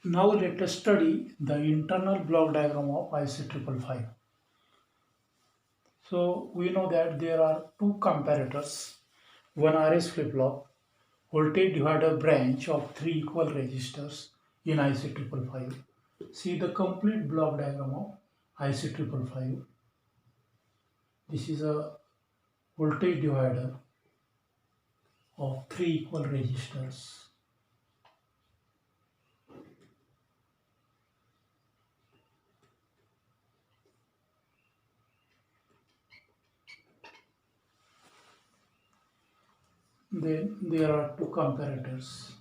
Now let us study the internal block diagram of IC555. So we know that there are two comparators, one RS flip-flop, voltage divider branch of three equal resistors in IC555. See the complete block diagram of IC555. This is a voltage divider of three equal resistors. Then there are two comparators.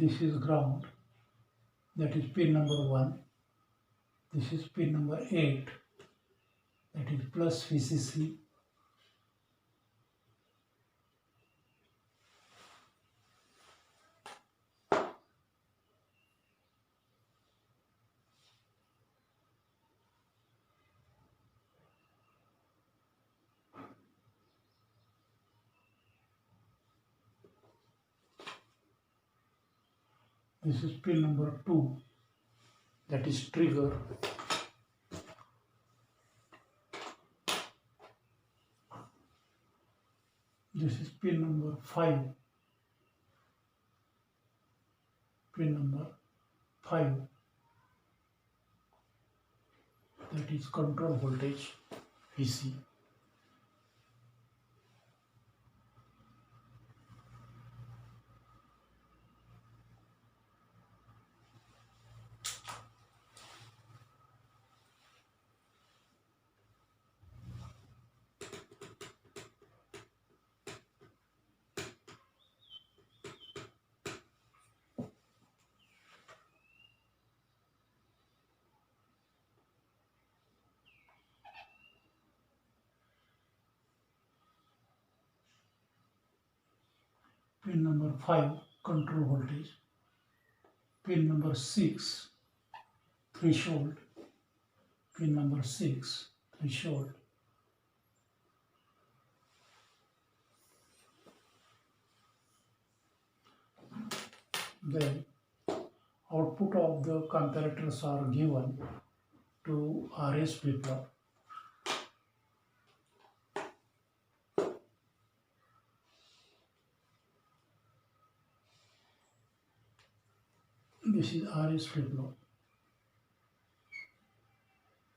This is ground, that is pin number 1. This is pin number 8, that is plus VCC. This is pin number 2, that is trigger. This is pin number 5, pin number 5, that is control voltage VC. Pin number 5, control voltage. Pin number 6, threshold. Pin number 6, threshold. Then output of the comparators are given to RS flip-flop. This is RS flip-flop.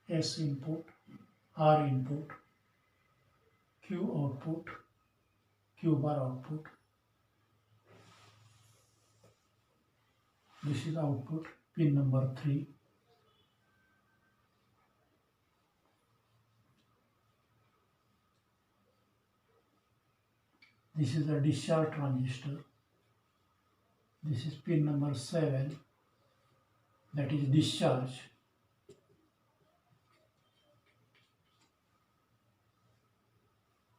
S input, R input, Q output, Q bar output. This is output, pin number 3. This is a discharge transistor. This is pin number 7, that is discharge.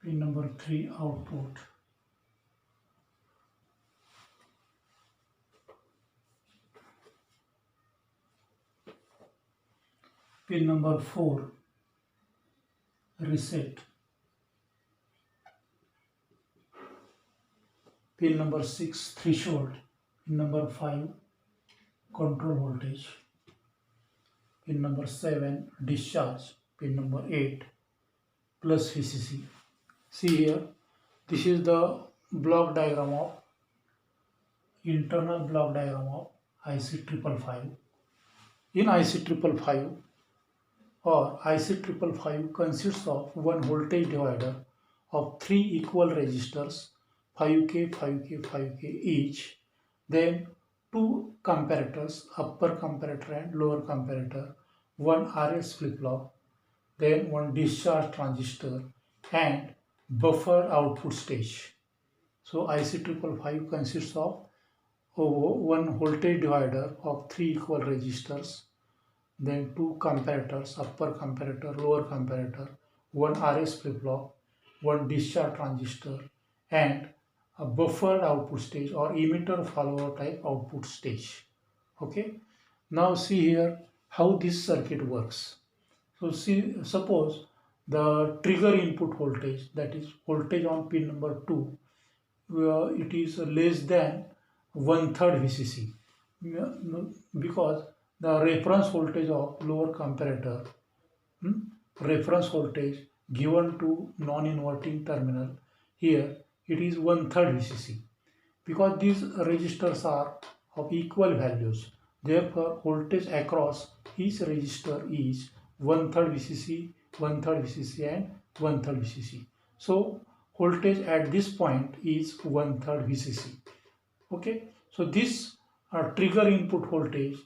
Pin number 3, output. Pin number 4, reset. Pin number 6, threshold. Pin number 5, control voltage. Pin number 7, discharge. Pin number 8, plus VCC. See here, this is the block diagram of internal block diagram of IC555. In IC555 or IC555 consists of one voltage divider of three equal resistors 5K, 5K, 5K each. Then two comparators, upper comparator and lower comparator, one RS flip-flop, then one discharge transistor and buffer output stage. So IC555 consists of one voltage divider of three equal resistors, then two comparators, upper comparator, lower comparator, one RS flip-flop, one discharge transistor, and a buffered output stage or emitter follower type output stage. Okay. Now see here how this circuit works. So see, suppose the trigger input voltage, that is voltage on pin number 2, it is less than 1/3 VCC, because the reference voltage of lower comparator, reference voltage given to non-inverting terminal, here it is 1/3 VCC. Because these resistors are of equal values, therefore voltage across each resistor is 1/3 VCC, 1/3 VCC and 1/3 VCC. So voltage at this point is 1/3 VCC. Okay, so this trigger input voltage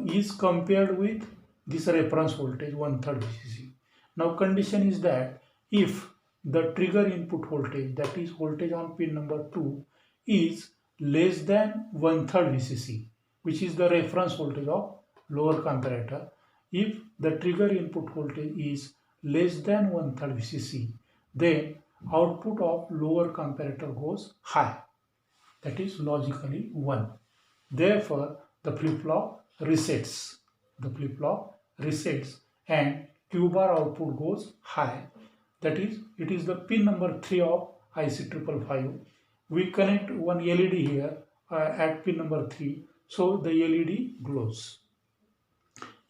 is compared with this reference voltage 1/3 VCC. Now condition is that if the trigger input voltage, that is voltage on pin number 2, is less than 1/3 VCC, which is the reference voltage of lower comparator. If the trigger input voltage is less than 1/3 VCC, then output of lower comparator goes high, that is logically 1. Therefore, the flip-flop resets. The flip-flop resets and Q bar output goes high. That is, it is the pin number 3 of IC 555. We connect one LED here at pin number 3, so the LED glows.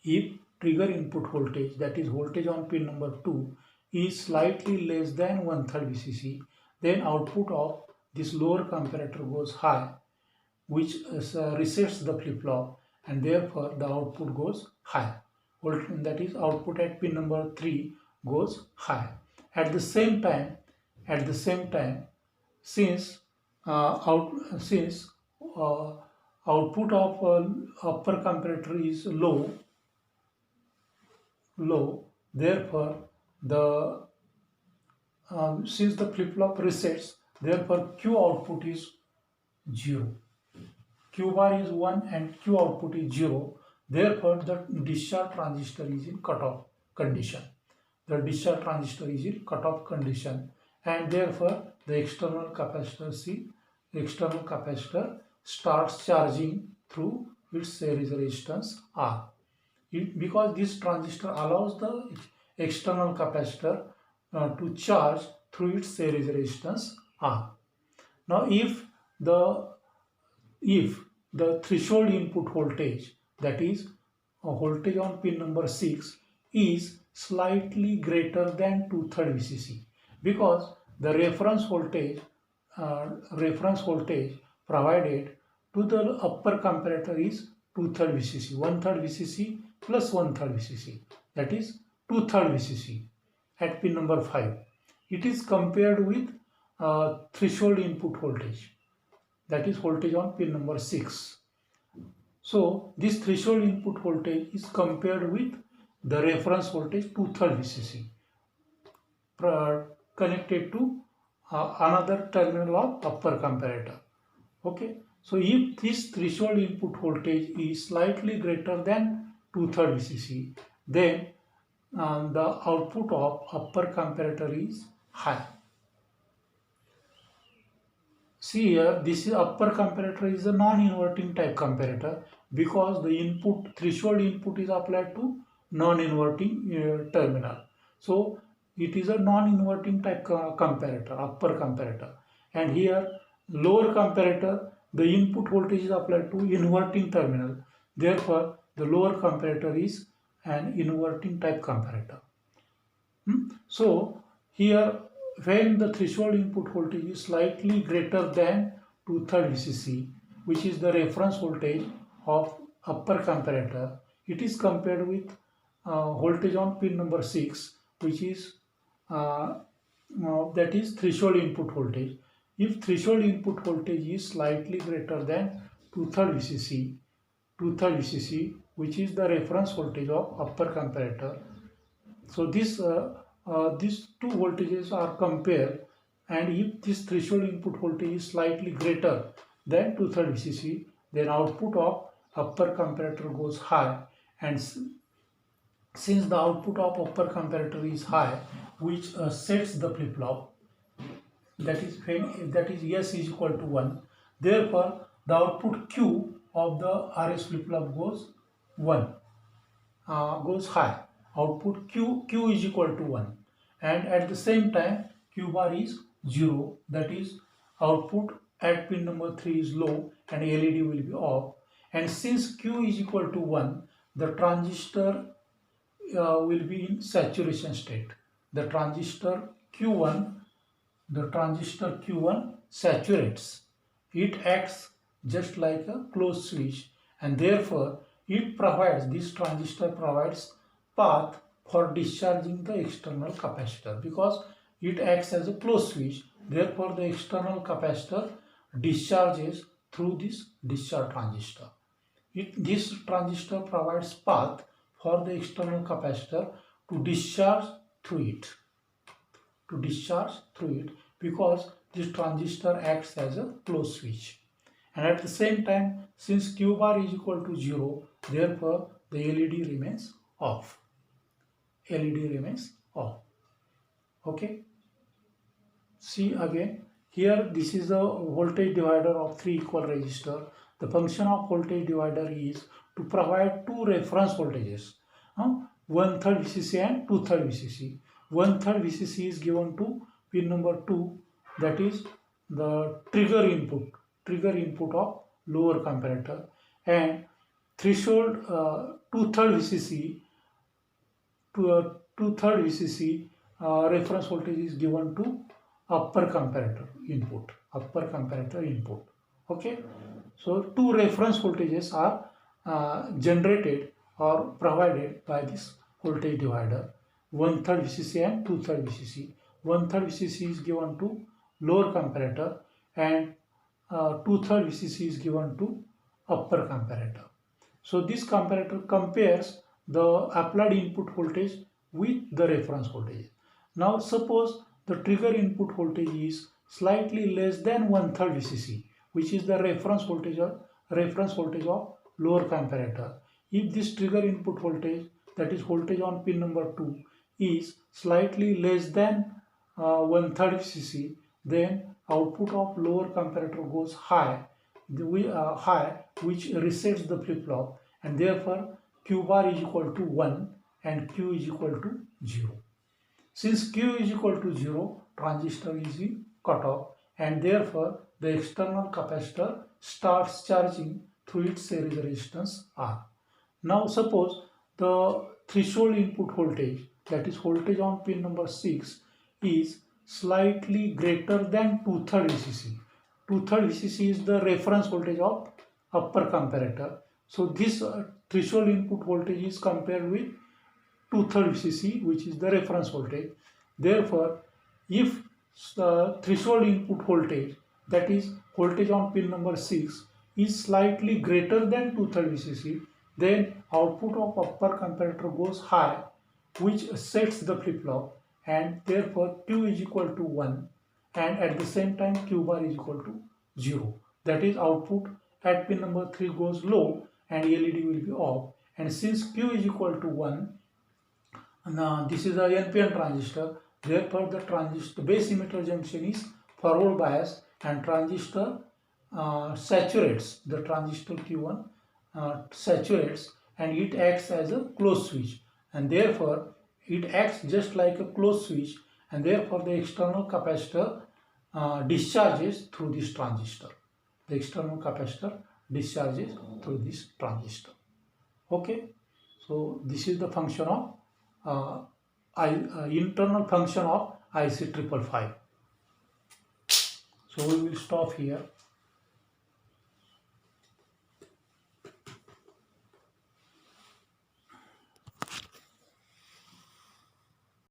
If trigger input voltage, that is voltage on pin number 2, is slightly less than 1/3 VCC, then output of this lower comparator goes high, which resets the flip-flop, and therefore the output goes high. That is, output at pin number 3 goes high. At the same time, since output of upper comparator is low, therefore the since the flip-flop resets, therefore Q output is 0. Q bar is 1 and Q output is 0. Therefore, the discharge transistor is in cutoff condition. The discharge transistor is in cutoff condition, and therefore the external capacitor starts charging through its series resistance R. Because this transistor allows the external capacitor to charge through its series resistance R. Now, if the threshold input voltage, that is voltage on pin number 6, is slightly greater than 2/3 VCC, because the reference voltage provided to the upper comparator is 2/3 VCC, 1/3 VCC plus 1/3 VCC, that is 2/3 VCC at pin number 5. It is compared with threshold input voltage, that is voltage on pin number 6. So this threshold input voltage is compared with the reference voltage 2/3 VCC connected to another terminal of upper comparator. Okay, so if this threshold input voltage is slightly greater than 2/3 VCC, then the output of upper comparator is high. See here, this is upper comparator is a non-inverting type comparator, because the threshold input is applied to non-inverting terminal. So it is a non-inverting type comparator, upper comparator. And here lower comparator, the input voltage is applied to inverting terminal. Therefore, the lower comparator is an inverting type comparator. So here, when the threshold input voltage is slightly greater than 2/3 VCC, which is the reference voltage of upper comparator, it is compared with voltage on pin number 6, which is that is threshold input voltage. If threshold input voltage is slightly greater than 2/3 VCC, which is the reference voltage of upper comparator, so these two voltages are compared, and if this threshold input voltage is slightly greater than 2/3 VCC, then output of upper comparator goes high, and since the output of upper comparator is high, which sets the flip-flop, that is S is equal to 1, therefore the output Q of the RS flip-flop goes 1, goes high. Output Q is equal to 1, and at the same time Q bar is 0, that is output at pin number 3 is low and LED will be off. And since Q is equal to 1, the transistor will be in saturation state. The transistor Q1 saturates. It acts just like a closed switch, and therefore this transistor provides path for discharging the external capacitor, because it acts as a closed switch. Therefore the external capacitor discharges through this discharge transistor. This transistor provides path for the external capacitor to discharge through it, because this transistor acts as a closed switch. And at the same time, since Q bar is equal to 0, therefore the LED remains off. Okay. See again, here this is a voltage divider of 3 equal resistors. The function of voltage divider is to provide two reference voltages, 1/3 VCC and 2/3 VCC. 1/3 VCC is given to pin number 2, that is the trigger input of lower comparator, and threshold 2/3 VCC reference voltage is given to upper comparator input. Okay, so two reference voltages are generated or provided by this voltage divider, 1/3 VCC and 2/3 VCC. 1/3 VCC is given to lower comparator, and 2/3 VCC is given to upper comparator. So this comparator compares the applied input voltage with the reference voltage. Now suppose the trigger input voltage is slightly less than 1/3 VCC, which is the reference voltage of lower comparator. If this trigger input voltage, that is voltage on pin number 2, is slightly less than 1/3 VCC, then output of lower comparator goes high, which resets the flip-flop, and therefore Q bar is equal to 1 and Q is equal to 0. Since Q is equal to 0, transistor is in cutoff, and therefore the external capacitor starts charging through its series resistance R. Now suppose the threshold input voltage, that is voltage on pin number 6, is slightly greater than 2/3 VCC. 2/3 VCC is the reference voltage of upper comparator. So this threshold input voltage is compared with 2/3 VCC, which is the reference voltage. Therefore, if the threshold input voltage, that is voltage on pin number 6, is slightly greater than 2/3 VCC, then output of upper comparator goes high, which sets the flip-flop, and therefore Q is equal to 1, and at the same time Q bar is equal to 0. That is output at pin number 3 goes low and LED will be off. And since Q is equal to 1, this is a NPN transistor, therefore the base emitter junction is forward bias, and transistor saturates, the transistor Q1 saturates, and it acts as a closed switch, and therefore it acts just like a closed switch, and therefore the external capacitor discharges through this transistor. Okay, so this is the function of internal function of IC 555. So we will stop here.